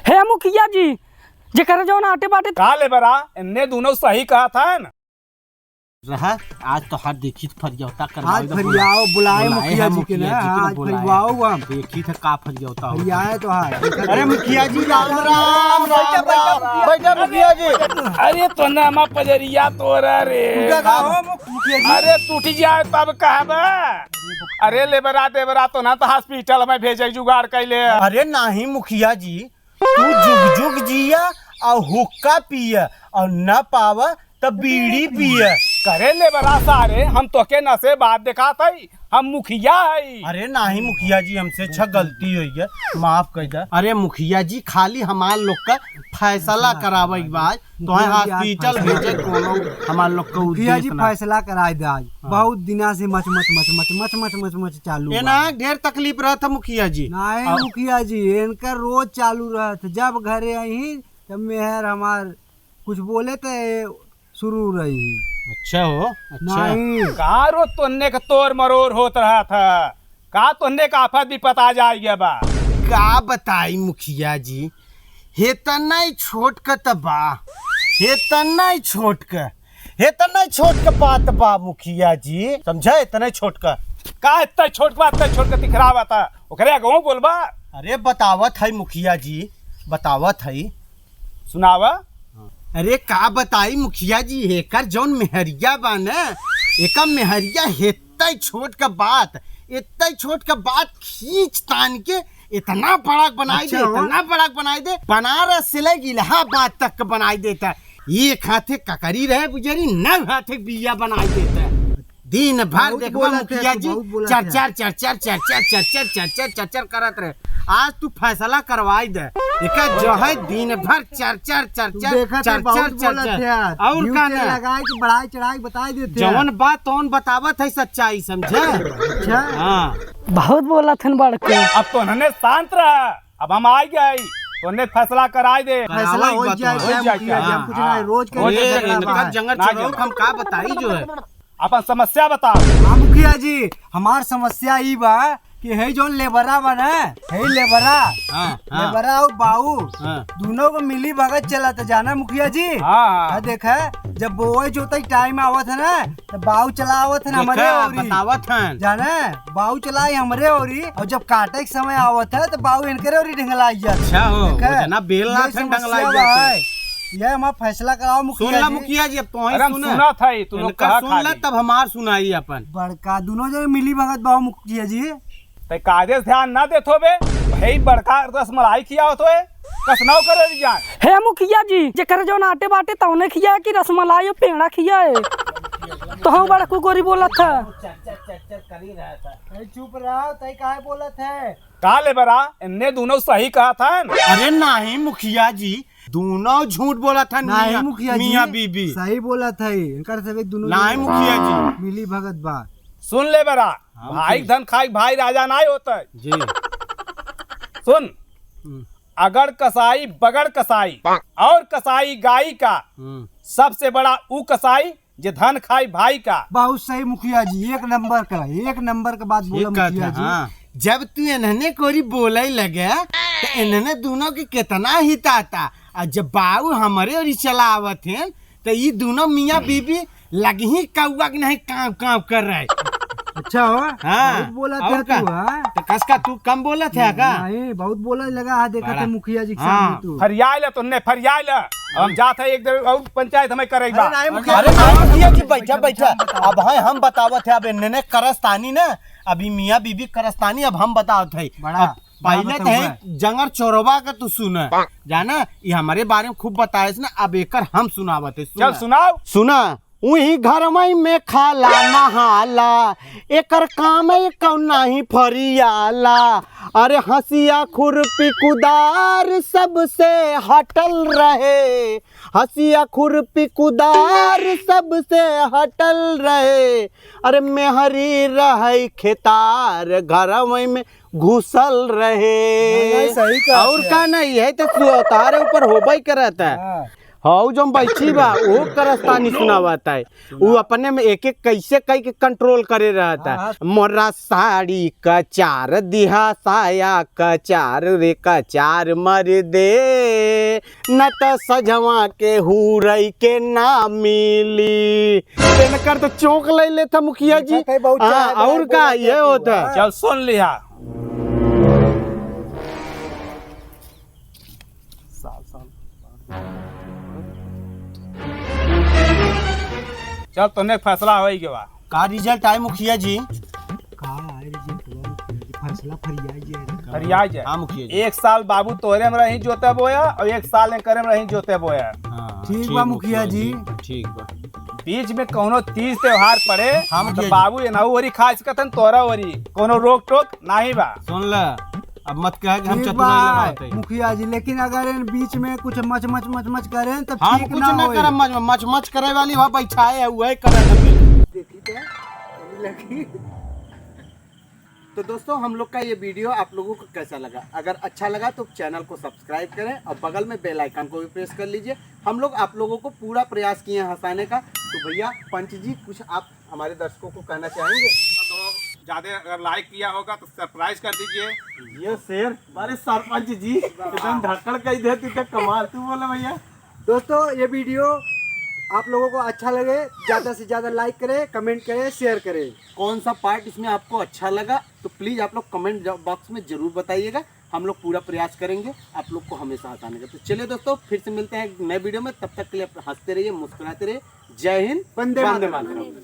हे मुखिया जी जेकर जौन आटे बाटे का ले बरा इन्ने दोनों सही कहा था न। रहा आज तो हर देखी फरियौता कर आज फरियाओ बुलाए मुखिया जी के ना आज फरियाओ हम देखी था का फरियौता हो फरियाए तो आज अरे मुखिया जी राम राम बैठा मुखिया जी। अरे तो नामा पजरिया तोरा रे मुखिया जी अरे टूट जाए तब कहबा। अरे लेबरा देबरा तो ना तो हॉस्पिटल में भेजे जुगाड़ कैले। अरे नहीं मुखिया जी तू जुग जुग जिया और हुक्का पिया और न पावा तब बीड़ी पिया। करे लेबरा सारे हम तो के नशे बात दिखा थई हम मुखिया है। अरे नहीं मुखिया जी हमसे अच्छा गलती हुई है माफ कर दे। अरे मुखिया जी खाली हमार लोग का फैसला करावे के बाद तो हॉस्पिटल भेजे कोनो हमार लोग का मुखिया जी उद्देश्य फैसला कराए दे आज बहुत दिना से much much much much much much much much चालू ये ना ढेर तकलीफ रहा था मुखिया जी। नहीं मुखिया जी इनका रोज चालू रहा था जब घरे आई तब मेहर हमार कुछ बोले थे शुरू रही। अच्छा हो अच्छा नहीं का रो तोन्ने का तोर मरोर होत रहा था का तोन्ने का आफत भी पता जाएगा बा। का बताई मुखिया जी हे त नहीं छोट का तबा हे त नहीं छोट का हे त नहीं छोट का बात बा मुखिया जी समझे इतना छोट का इतना छोट बात इतना छोट का दिखरावा था ओकरे गाँव बोलबा। अरे बतावत है मुखिया जी बतावत है सुनावा। अरे का बताई मुखिया जी हेकर जौन मेहरिया बा न एका मेहरिया हेतई छोट का बात इतना छोट का बात खींच तान के इतना बड़ा बनाई दे इतना बड़ा बनाई दे बनारस से लेके इलाहाबाद तक बनाई देता। एक हाथे ककरी रहे बुजरी न हाथे बिया बनाई देता। दिन भर देखबा मुखिया जी चर चर चर चर चर चर चर चर चर चर चर चर करत रहे। आज तू फैसला करवाई दे एका जो है दिन भर चर चर चर चर चर चर चर और का ना लगाए कि बढ़ाई चढ़ाई बताई देते जवन बात तौन बतावत है सच्चाई समझे। अच्छा हाँ बहुत बोला थन बड़के। अब तो उन्होंने शांत रहा अब हम आ गए तो फैसला कराई दे। फैसला हो जाए मुखिया जी हम कुछ नहीं रोज के जंगल चलो हम का बताई जो है अपन समस्या बता। हाँ मुखिया जी हमार समस्या ई बा कि है जो लेबरा बना है लेबरा लेबरा और बाऊ दोनों को मिली भगत चला था जाना मुखिया जी। हाँ देखा जब बोए जोतई टाइम आवत है ना तो बाऊ चला आवत है हमारे ओरी बतावत है जाना बाऊ चलाई हमरे ओरी और जब काटे के समय आवत है तो बाऊ इनके ओरी ढंगलाई जात। अच्छा हो जना बेल ना ढंगलाई जात। ये हमारा फैसला कराओ मुखिया जी। मुखिया जी अब तो सुना था तू लोग कहा सुन ले तब हमार सुनाई अपन बड़का दोनों जगह मिली भगत बाऊ मुखिया जी ते कादेश ध्यान ना देथो बे भाई बड़का रसमलाई खिया होतो है कसनाव करे जान। हे मुखिया जी जेकर जौन आटे बाटे तौने खिया कि रसमलाई और पेड़ा खिया है तो हम बड़ा कुकोरी बोला था। चुप रहा तय काहे बोलत है का ले बरा इन्ने दोनों सही कहा था। अरे नहीं मुखिया जी दोनों झूठ बोला था। नहीं मुखिया जी मियां बीबी सही बोला था इनकर सब दोनों नहीं मुखिया जी मिली भगत बा। सुन ले बरा भाई धन खाई भाई राजा नहीं होता है जी। सुन अगर कसाई बगड़ कसाई और कसाई गाई का सबसे बड़ा ऊ कसाई जे धन खाई भाई का। बहुत सही मुखिया जी एक नंबर का बात बोला मुखिया जी। जब तू इन्हने कोरी बोले लगे तो इन्हने दोनों के कितना हिताता और जब बाऊ हमारे और चलावत हैं तो ये दोनों मियाँ बीबी लग ही कौआ के नहीं काम काम कर रहे। अच्छा हो हाँ बहुत बोला था तू तो कसका तू कम बोला था का नहीं बहुत बोला लगा हाँ देखा था मुखिया जी के सामने तू फरियाल तुमने फरियाल हम जाते एक देर और पंचायत हमें करेगा। अरे मुखिया जी बैठा बैठा अब है हम बतावत है अब इन्होंने करस्तानी ना अभी मियाँ बीबी करस्तानी अब हम बतावत है पहले तो है जंगर चोरवा का तू सुना जाना ये हमारे बारे में खूब बताए ना अब एकर हम सुनावत है। चल सुनाओ सुना वही घर में खाला नहाला एकर काम कौना ही फरियाला। अरे हंसिया खुरपी कुदार सबसे हटल रहे हंसिया खुरपी कुदार सबसे हटल रहे। अरे मेहरी रहे खेतार घर में घुसल रहे। सही कहा और का नहीं है तो तारे ऊपर होबई करता है। हाउ जो बैठी बा वो करस्तानी सुनावता है। वो अपने में एक एक कैसे कई के कंट्रोल करे रहता है। मोरा साड़ी का चार दिहा साया का चार रे का चार मर दे न त सजवा के हुरई के ना मिली। कर तो चौंक ले लेता मुखिया जी। हाँ, और का ये होता। चल सुन लिया। चल तुमने फैसला हो गया बा। का रिजल्ट आए मुखिया जी? फैसला फरिया जाए। हाँ मुखिया जी। 1 साल बाबू तोहरे में रही जोते बोया और 1 साल करे में रही जोते बोया। ठीक बा मुखिया जी। ठीक बा। बीच में कोनो तीज त्योहार पड़े हाँ तो बाबू ये नहु ओरी खा सकतन तोरा ओरी कोनो रोक टोक नहीं बा। सुन ल, अब मत कह कि हम ठीक चतुराई बा लगाते हैं। मुखिया जी, लेकिन अगर इन बीच में कुछ मच मच मच मच करें तो हम ठीक कुछ ना न होए। करम, मच मच मच करे वाली वहाँ बैठाए है वही करे लगे। तो दोस्तों हम लोग का ये वीडियो आप लोगों को कैसा लगा? अगर अच्छा लगा तो चैनल को सब्सक्राइब करें और बगल में बेल आइकन को भी प्रेस कर लीजिए। हम लोग आप लोगों को पूरा प्रयास किए हैं हंसाने का। तो भैया पंच जी कुछ आप हमारे दर्शकों को कहना चाहेंगे? तो ज्यादा अगर लाइक किया होगा तो सरप्राइज कर दीजिए। ये शेर हमारे सरपंच जी एकदम धक्कड़ कही देती तो कमाल। तू बोला भैया। दोस्तों ये वीडियो आप लोगों को अच्छा लगे ज़्यादा से ज़्यादा लाइक करें, कमेंट करें, शेयर करें। कौन सा पार्ट इसमें आपको अच्छा लगा तो प्लीज़ आप लोग कमेंट बॉक्स में ज़रूर बताइएगा। हम लोग पूरा प्रयास करेंगे आप लोग को हमेशा हंसाने का। तो चलिए दोस्तों फिर से मिलते हैं एक नए वीडियो में। तब तक के लिए हंसते रहिए, मुस्कुराते रहिए। जय हिंद, वंदे मातरम।